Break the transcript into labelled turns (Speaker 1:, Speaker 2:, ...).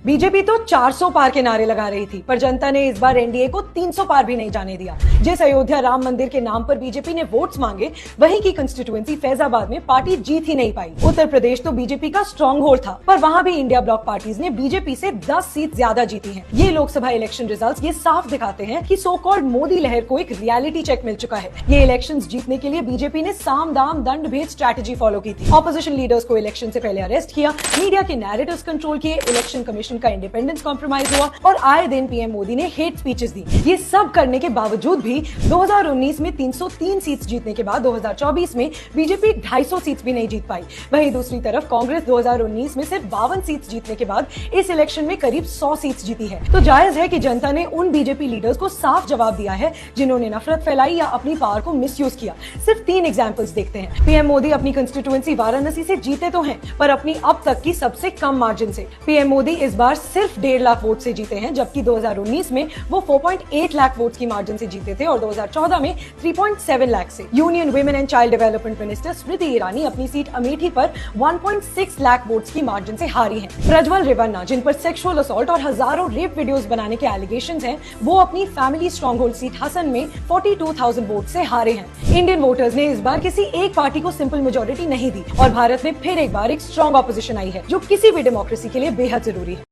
Speaker 1: BJP तो 400 पार के नारे लगा रही थी, पर जनता ने इस बार एनडीए को 300 पार भी नहीं जाने दिया। जिस अयोध्या राम मंदिर के नाम पर बीजेपी ने वोट्स मांगे, वहीं की कंस्टिट्यूएंसी फैजाबाद में पार्टी जीत ही नहीं पाई। उत्तर प्रदेश तो बीजेपी का स्ट्रॉन्ग होल्ड था, पर वहां भी इंडिया ब्लॉक पार्टीज ने बीजेपी से 10 सीट ज्यादा जीती हैं। ये लोकसभा इलेक्शन रिजल्ट्स ये साफ दिखाते हैं कि सो कॉल्ड मोदी लहर को एक रियलिटी चेक मिल चुका है। ये इलेक्शंस जीतने के लिए बीजेपी ने साम दाम दंड भेद स्ट्रैटेजी फॉलो की थी। ऑपोजिशन लीडर्स को इलेक्शन से पहले अरेस्ट किया, मीडिया के नैरेटिव्स कंट्रोल किए, इलेक्शन कमीशन का इंडिपेंडेंस कॉम्प्रोमाइज हुआ और आए दिन पीएम मोदी ने हेट स्पीचेस दी। ये सब करने के बावजूद भी 2019 में 303 सीट्स जीतने के बाद 2024 में बीजेपी 250 सीट्स भी नहीं जीत पाई। वहीं दूसरी तरफ कांग्रेस 2019 में सिर्फ 52 सीट्स जीतने के बाद इस इलेक्शन में करीब 100 सीट्स जीती है। तो जायज है कि जनता ने उन बीजेपी लीडर्स को साफ जवाब दिया है जिन्होंने नफरत फैलाई या अपनी पावर को मिसयूज किया। सिर्फ 3 एग्जांपल्स देखते हैं। पीएम मोदी अपनी कंस्टिट्यूएंसी वाराणसी से जीते तो हैं, पर अपनी अब तक की सबसे कम मार्जिन से। पीएम मोदी इस बार सिर्फ 1.5 लाख वोट से जीते हैं, जबकि 2019 में वो 4.8 लाख वोट्स की मार्जिन से जीते थे और 2014 में 3.7 लाख से। Union women and child development minister Smriti Irani अपनी सीट अमेठी पर 1.6 लाख वोट्स की मार्जिन से हारी हैं। प्रज्वल रेवन्ना, जिन पर सेक्सुअल असॉल्ट और हजारों रेप वीडियोस बनाने के एलिगेशंस हैं, वो अपनी family stronghold seat Hassan में 42,000 वोट से हारे हैं। इंडियन वोटर्स ने इस बार किसी एक पार्टी को सिंपल मेजोरिटी नहीं दी और भारत में फिर एक बार एक स्ट्रॉन्ग ऑपोजिशन आई है, जो किसी भी डेमोक्रेसी के लिए बेहद जरूरी है।